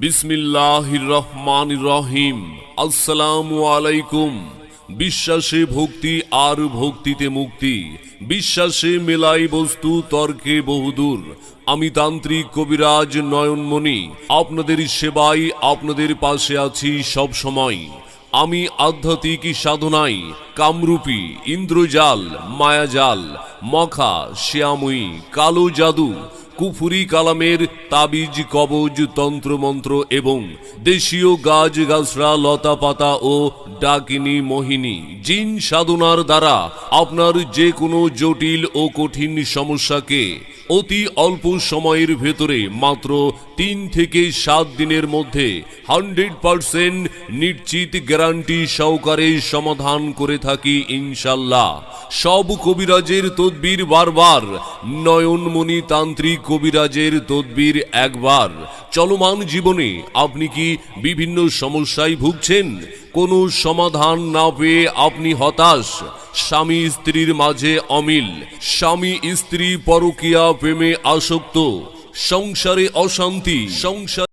বিসমিল্লাহির রহমানির রহিম। আসসালামু আলাইকুম। বিশ্বাসে ভক্তি আর ভক্তিতে মুক্তি, বিশ্বাসে মেলাই বস্তু তর্কে বহুদূর। আমি তান্ত্রিক কবিরাজ নয়নমণি আপনাদের সেবায় আপনাদের পাশে আছি সব সময়। আমি আধ্যাত্মিক সাধনায় কামরূপী, ইন্দ্রজাল, মায়াজাল, মখা, শ্যাময়ী, কালো জাদু, কুফুরি কালামের তাবিজ, কবজ, তন্ত্রমন্ত্র এবং দেশীয় গাছ গাছরা, লতা পাতা ও ডাকিনী, মোহিনী, জিন সাধনার দ্বারা আপনার যে কোনো জটিল ও কঠিন সমস্যাকে অতি অল্প সময়ের ভেতরে মাত্র 3 থেকে 7 দিনের মধ্যে 100% নিশ্চিত গ্যারান্টি সহকারে সমাধান করে থাকি ইনশাল্লাহ। সব কবিরাজের তদবির বারবার, নয়নমণি তান্ত্রিক কবিরাজের তদবির একবার। চলমান জীবনে আপনি কি বিভিন্ন সমস্যায় ভুগছেন? কোনো সমাধান না পেয়ে আপনি হতাশ? স্বামী স্ত্রীর মাঝে অমিল, স্বামী স্ত্রী পরকীয়া প্রেমে আসক্ত, সংসারে অশান্তি, সংসারে